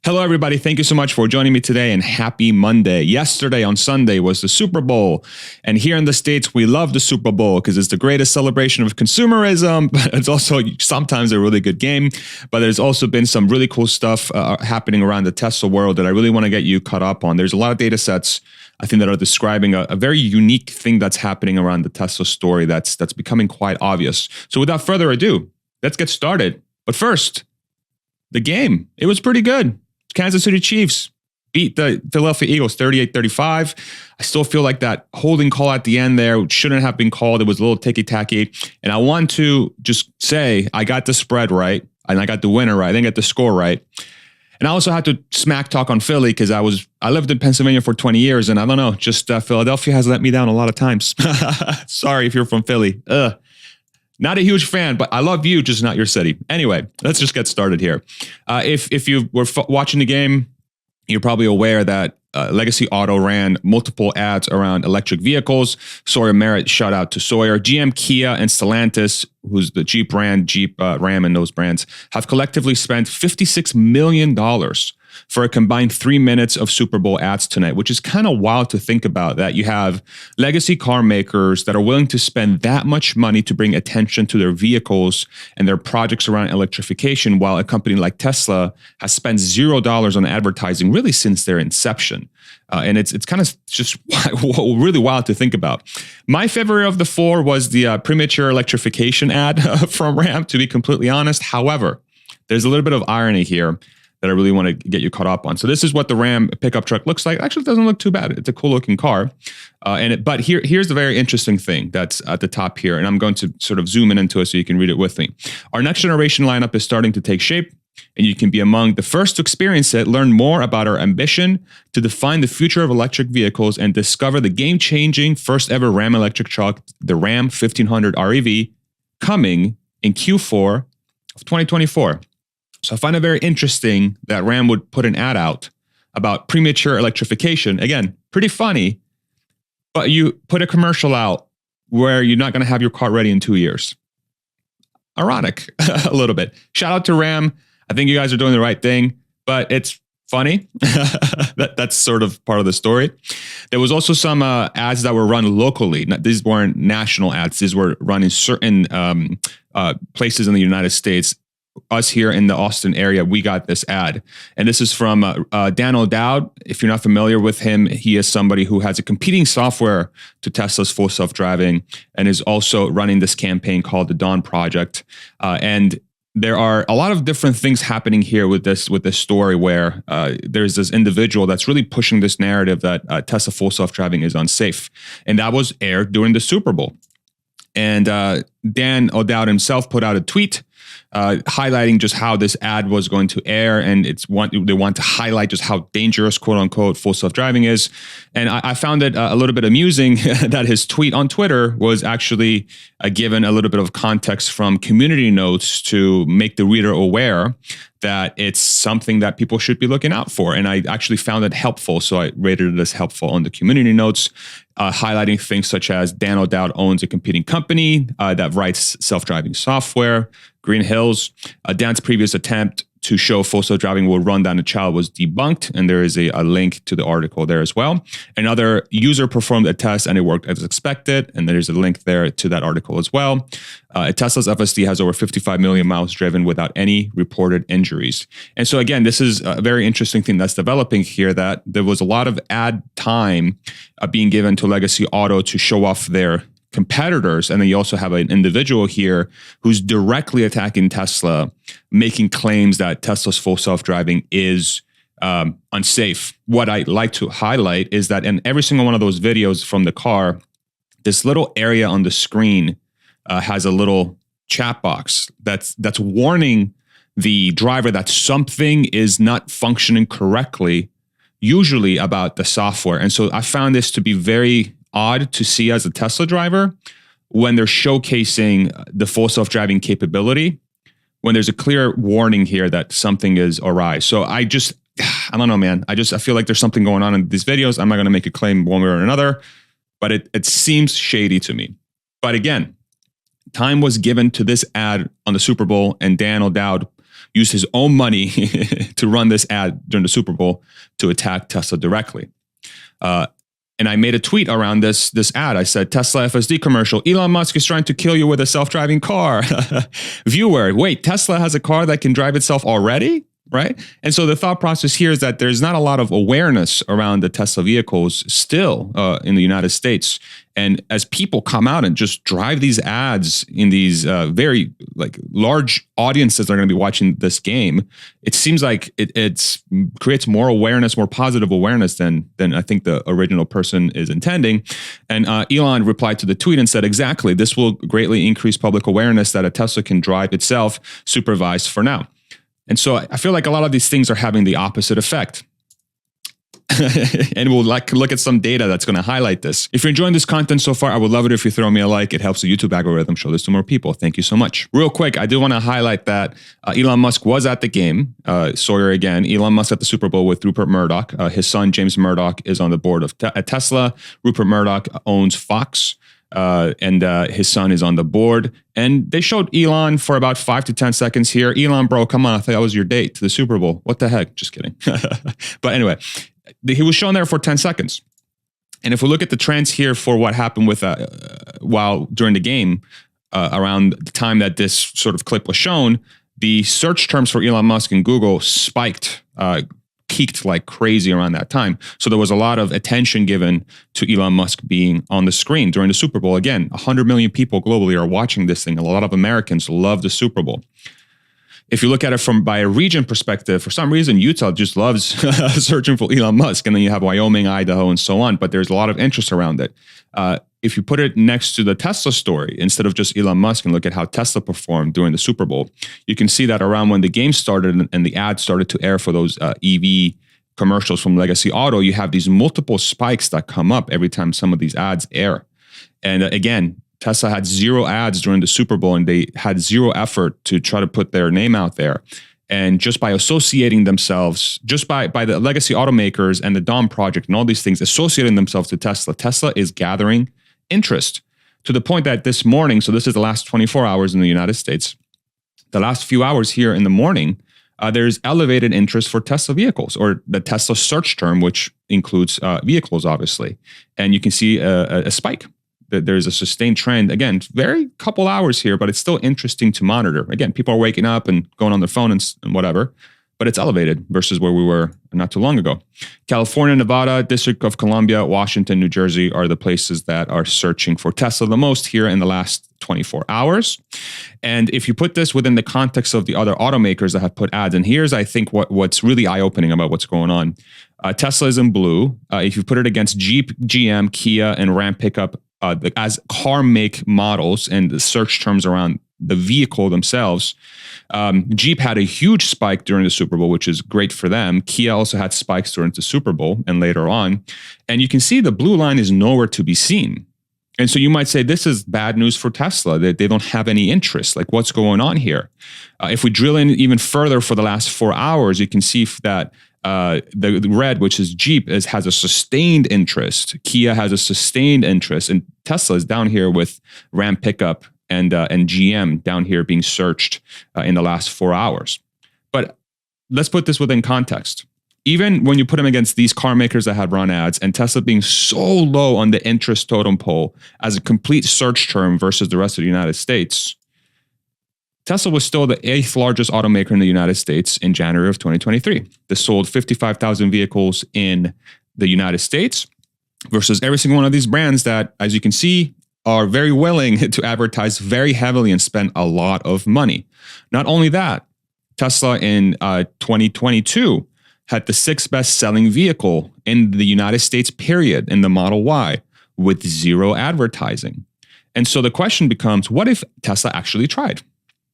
Hello, everybody. Thank you so much for joining me today, and happy Monday. Yesterday on Sunday was the Super Bowl. And here in the States, we love the Super Bowl because it's the greatest celebration of consumerism, but it's also sometimes a really good game. But there's also been some really cool stuff happening around the Tesla world that I really want to get you caught up on. There's a lot of data sets, I think, that are describing a very unique thing that's happening around the Tesla story that's becoming quite obvious. So without further ado, let's get started. But first, the game. It was pretty good. Kansas City Chiefs beat the Philadelphia Eagles 38-35. I still feel like that holding call at the end there shouldn't have been called. It was a little ticky-tacky. And I want to just say I got the spread right, and I got the winner right. I didn't get the score right. And I also had to smack talk on Philly because I lived in Pennsylvania for 20 years, and I don't know, just Philadelphia has let me down a lot of times. Sorry if you're from Philly. Not a huge fan, but I love you, just not your city. Anyway, let's just get started here. If you were watching the game, you're probably aware that Legacy Auto ran multiple ads around electric vehicles. Sawyer Merritt, shout out to Sawyer. GM, Kia, and Stellantis, who's the Jeep brand, Jeep, Ram, and those brands, have collectively spent $56 million for a combined 3 minutes of Super Bowl ads tonight, which is kind of wild to think about, that you have legacy car makers that are willing to spend that much money to bring attention to their vehicles and their projects around electrification, while a company like Tesla has spent $0 on advertising really since their inception. And it's kind of just really wild to think about. My favorite of the four was the premature electrification ad from Ram, to be completely honest. However, there's a little bit of irony here that I really want to get you caught up on. So this is what the Ram pickup truck looks like. Actually, it doesn't look too bad. It's a cool looking car. But here's the very interesting thing that's at the top here. And I'm going to sort of zoom in into it so you can read it with me. Our next generation lineup is starting to take shape, and you can be among the first to experience it. Learn more about our ambition to define the future of electric vehicles and discover the game-changing first ever Ram electric truck, the Ram 1500 REV, coming in Q4 of 2024. So I find it very interesting that Ram would put an ad out about premature electrification. Again, pretty funny, but you put a commercial out where you're not going to have your car ready in 2 years. Ironic, a little bit. Shout out to Ram. I think you guys are doing the right thing, but it's funny. That's sort of part of the story. There was also some ads that were run locally. These weren't national ads. These were run in certain places in the United States. Us here in the Austin area, we got this ad. And this is from Dan O'Dowd. If you're not familiar with him, he is somebody who has a competing software to Tesla's full self-driving and is also running this campaign called the Dawn Project. And there are a lot of different things happening here with this story where there's this individual that's really pushing this narrative that Tesla full self-driving is unsafe. And that was aired during the Super Bowl. And Dan O'Dowd himself put out a tweet highlighting just how this ad was going to air, and they want to highlight just how dangerous, quote unquote, full self-driving is. And I found it a little bit amusing that his tweet on Twitter was actually given a little bit of context from community notes to make the reader aware that it's something that people should be looking out for. And I actually found it helpful, so I rated it as helpful on the community notes, highlighting things such as Dan O'Dowd owns a competing company that writes self-driving software. Green Hills, Dan's previous attempt to show full self-driving will run down a child was debunked, and there is a link to the article there as well. Another user performed a test and it worked as expected, and there's a link there to that article as well. Tesla's FSD has over 55 million miles driven without any reported injuries. And so again, this is a very interesting thing that's developing here, that there was a lot of ad time being given to Legacy Auto to show off their competitors. And then you also have an individual here who's directly attacking Tesla, making claims that Tesla's full self-driving is unsafe. What I like to highlight is that in every single one of those videos from the car, this little area on the screen has a little chat box that's warning the driver that something is not functioning correctly, usually about the software. And so I found this to be very odd to see as a Tesla driver when they're showcasing the full self-driving capability, when there's a clear warning here that something is awry. So I don't know, man. I feel like there's something going on in these videos. I'm not going to make a claim one way or another, but it seems shady to me. But again, time was given to this ad on the Super Bowl, and Dan O'Dowd used his own money to run this ad during the Super Bowl to attack Tesla directly. And I made a tweet around this ad. I said, Tesla FSD commercial, Elon Musk is trying to kill you with a self-driving car. Viewer, wait, Tesla has a car that can drive itself already? Right? And so the thought process here is that there's not a lot of awareness around the Tesla vehicles still in the United States. And as people come out and just drive these ads in these very like large audiences that are going to be watching this game, it seems like it creates more awareness, more positive awareness than I think the original person is intending. And Elon replied to the tweet and said, exactly, this will greatly increase public awareness that a Tesla can drive itself supervised for now. And so I feel like a lot of these things are having the opposite effect. And we'll look at some data that's going to highlight this. If you're enjoying this content so far, I would love it if you throw me a like. It helps the YouTube algorithm show this to more people. Thank you so much. Real quick, I do want to highlight that Elon Musk was at the game. Sawyer again. Elon Musk at the Super Bowl with Rupert Murdoch. His son, James Murdoch, is on the board of Tesla. Rupert Murdoch owns Fox. And his son is on the board. And they showed Elon for about 5 to 10 seconds here. Elon, bro, come on. I thought that was your date to the Super Bowl. What the heck? Just kidding. But anyway, he was shown there for 10 seconds. And if we look at the trends here for what happened with while during the game, around the time that this sort of clip was shown, the search terms for Elon Musk in Google spiked, peaked like crazy around that time. So there was a lot of attention given to Elon Musk being on the screen during the Super Bowl. Again, 100 million people globally are watching this thing. A lot of Americans love the Super Bowl. If you look at it by a region perspective, for some reason, Utah just loves searching for Elon Musk. And then you have Wyoming, Idaho, and so on. But there's a lot of interest around it. If you put it next to the Tesla story, instead of just Elon Musk, and look at how Tesla performed during the Super Bowl, you can see that around when the game started and the ads started to air for those EV commercials from Legacy Auto, you have these multiple spikes that come up every time some of these ads air. And again, Tesla had 0 ads during the Super Bowl, and they had 0 effort to try to put their name out there. And just by associating themselves, just by the legacy automakers and the Dawn Project and all these things, associating themselves to Tesla, Tesla is gathering interest to the point that this morning, so this is the last 24 hours in the United States, the last few hours here in the morning, there's elevated interest for Tesla vehicles, or the Tesla search term, which includes vehicles, obviously. And you can see a spike. There's a sustained trend. Again, very couple hours here, but it's still interesting to monitor. Again, people are waking up and going on their phone and whatever, but it's elevated versus where we were not too long ago. California, Nevada, District of Columbia, Washington, New Jersey are the places that are searching for Tesla the most here in the last 24 hours. And if you put this within the context of the other automakers that have put ads, and here's, I think, what's really eye-opening about what's going on. Tesla is in blue. If you put it against Jeep, GM, Kia, and Ram pickup, as car make models and the search terms around the vehicle themselves, Jeep had a huge spike during the Super Bowl, which is great for them. Kia also had spikes during the Super Bowl and later on. And you can see the blue line is nowhere to be seen. And so you might say, this is bad news for Tesla, that they don't have any interest. Like, what's going on here? If we drill in even further for the last 4 hours, you can see that the red, which is Jeep, has a sustained interest. Kia has a sustained interest, and Tesla is down here with Ram pickup and GM down here being searched in the last 4 hours. But let's put this within context. Even when you put them against these car makers that had run ads, and Tesla being so low on the interest totem pole as a complete search term versus the rest of the United States, Tesla was still the 8th largest automaker in the United States in January of 2023. This sold 55,000 vehicles in the United States versus every single one of these brands that, as you can see, are very willing to advertise very heavily and spend a lot of money. Not only that, Tesla in 2022 had the 6th best-selling vehicle in the United States, period, in the Model Y, with 0 advertising. And so the question becomes, what if Tesla actually tried?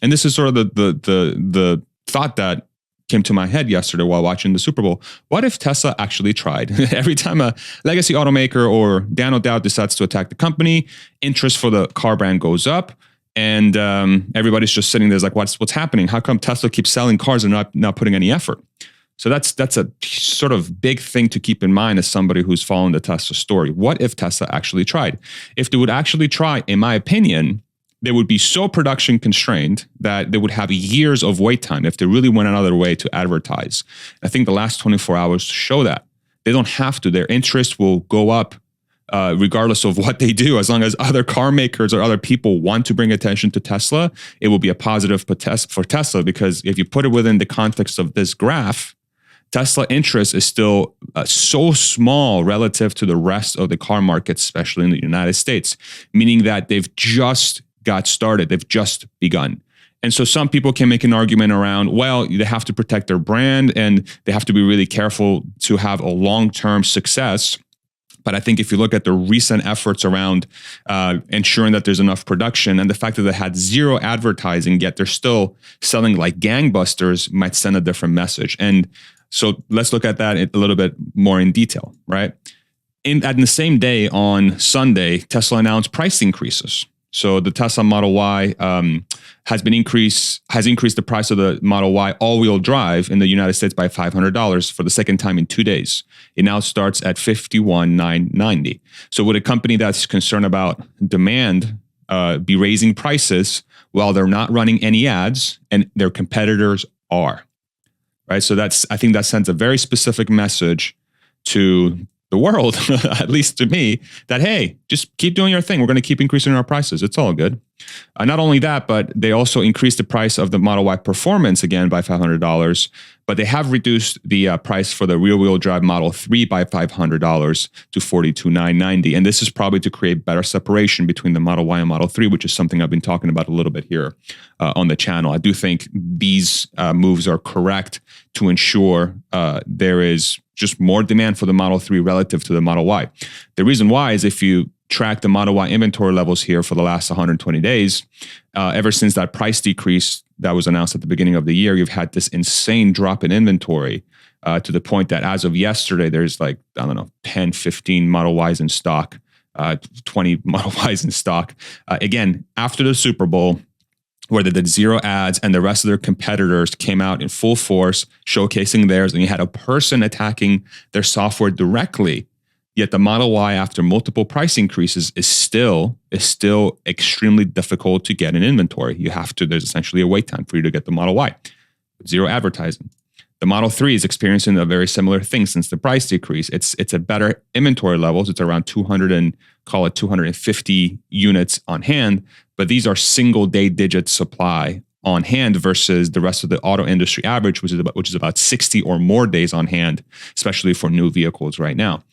And this is sort of the thought that came to my head yesterday while watching the Super Bowl. What if Tesla actually tried? Every time a legacy automaker or Dan O'Dowd decides to attack the company, interest for the car brand goes up, and everybody's just sitting there like, what's happening? How come Tesla keeps selling cars and not putting any effort? So that's a sort of big thing to keep in mind as somebody who's following the Tesla story. What if Tesla actually tried? If they would actually try, in my opinion, they would be so production constrained that they would have years of wait time if they really went another way to advertise. I think the last 24 hours show that. They don't have to. Their interest will go up regardless of what they do. As long as other car makers or other people want to bring attention to Tesla, it will be a positive for Tesla, because if you put it within the context of this graph, Tesla interest is still so small relative to the rest of the car market, especially in the United States, meaning that they've just got started. They've just begun. And so some people can make an argument around, well, they have to protect their brand and they have to be really careful to have a long-term success. But I think if you look at the recent efforts around ensuring that there's enough production, and the fact that they had zero advertising, yet they're still selling like gangbusters, might send a different message. And so let's look at that a little bit more in detail, right? In the same day on Sunday, Tesla announced price increases. So the Tesla Model Y has increased the price of the Model Y all-wheel drive in the United States by $500 for the second time in 2 days. It now starts at $51,990. So would a company that's concerned about demand be raising prices while they're not running any ads and their competitors are? Right. So I think that sends a very specific message to the world, at least to me, that, hey, just keep doing your thing. We're going to keep increasing our prices. It's all good. Not only that, but they also increased the price of the Model Y Performance again by $500, but they have reduced the price for the rear-wheel drive Model 3 by $500 to $42,990. And this is probably to create better separation between the Model Y and Model 3, which is something I've been talking about a little bit here on the channel. I do think these moves are correct to ensure there is just more demand for the Model 3 relative to the Model Y. The reason why is if you track the Model Y inventory levels here for the last 120 days, ever since that price decrease that was announced at the beginning of the year, you've had this insane drop in inventory to the point that as of yesterday, there's like, 10, 15 Model Ys in stock, 20 Model Ys in stock. Again, after the Super Bowl, where they did zero ads and the rest of their competitors came out in full force, showcasing theirs, and you had a person attacking their software directly. Yet the Model Y, after multiple price increases, is still extremely difficult to get in inventory. There's essentially a wait time for you to get the Model Y. Zero advertising. The Model 3 is experiencing a very similar thing since the price decrease. It's at better inventory levels. It's around 250 units on hand, but these are single day digit supply on hand versus the rest of the auto industry average, which is about 60 or more days on hand, especially for new vehicles right now.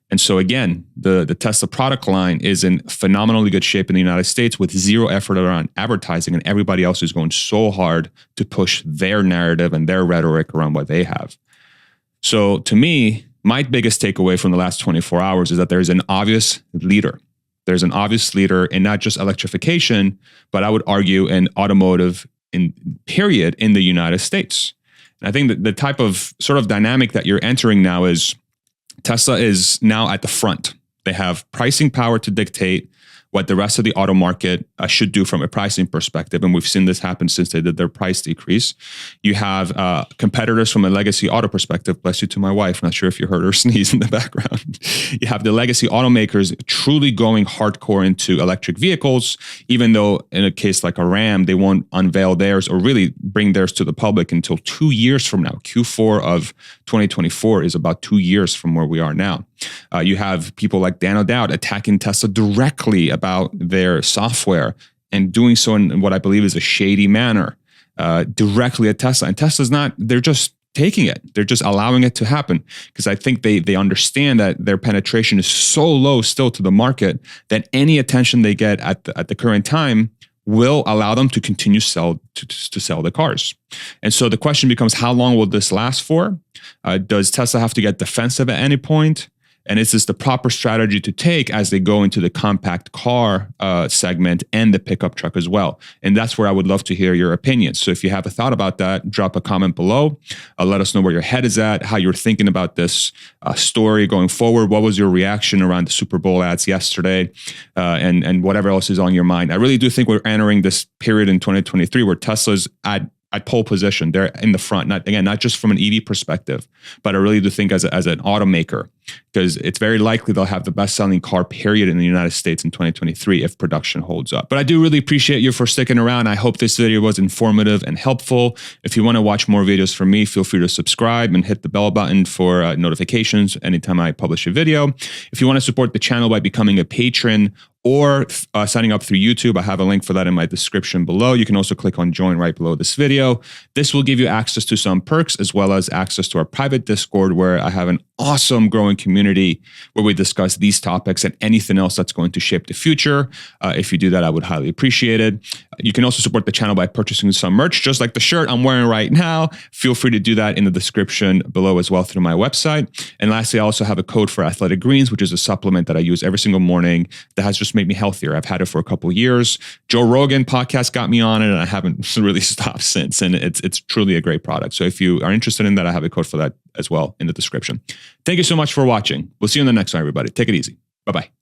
And so again, the Tesla product line is in phenomenally good shape in the United States with zero effort around advertising, and everybody else is going so hard to push their narrative and their rhetoric around what they have. So to me, my biggest takeaway from the last 24 hours is that there's an obvious leader. There's an obvious leader in not just electrification, but I would argue in automotive period in the United States. And I think that the type of sort of dynamic that you're entering now is Tesla is now at the front. They have pricing power to dictate what the rest of the auto market should do from a pricing perspective. And we've seen this happen since they did their price decrease. You have competitors from a legacy auto perspective. Bless you to my wife. Not sure if you heard her sneeze in the background. You have the legacy automakers truly going hardcore into electric vehicles, even though in a case like a Ram, they won't unveil theirs or really bring theirs to the public until 2 years from now. Q4 of 2024 is about 2 years from where we are now. You have people like Dan O'Dowd attacking Tesla directly about their software and doing so in what I believe is a shady manner, directly at Tesla. And Tesla's they're just taking it. They're just allowing it to happen because I think they understand that their penetration is so low still to the market that any attention they get at the current time will allow them to continue to sell the cars. And so the question becomes, how long will this last for? Does Tesla have to get defensive at any point? And is this the proper strategy to take as they go into the compact car segment and the pickup truck as well? And that's where I would love to hear your opinions. So if you have a thought about that, drop a comment below. Let us know where your head is at, how you're thinking about this story going forward. What was your reaction around the Super Bowl ads yesterday and whatever else is on your mind? I really do think we're entering this period in 2023 where Tesla's at pole position. They're in the front, not just from an EV perspective, but I really do think as an automaker, because it's very likely they'll have the best-selling car period in the United States in 2023 if production holds up. But I do really appreciate you for sticking around. I hope this video was informative and helpful. If you want to watch more videos from me, feel free to subscribe and hit the bell button for notifications anytime I publish a video. If you want to support the channel by becoming a patron or signing up through YouTube, I have a link for that in my description below. You can also click on join right below this video. This will give you access to some perks as well as access to our private Discord, where I have an awesome growing community where we discuss these topics and anything else that's going to shape the future. If you do that, I would highly appreciate it. You can also support the channel by purchasing some merch, just like the shirt I'm wearing right now. Feel free to do that in the description below as well through my website. And lastly, I also have a code for Athletic Greens, which is a supplement that I use every single morning that has just made me healthier. I've had it for a couple of years. Joe Rogan podcast got me on it, and I haven't really stopped since. And it's truly a great product. So if you are interested in that, I have a code for that as well in the description. Thank you so much for watching. We'll see you in the next one, everybody. Take it easy. Bye-bye.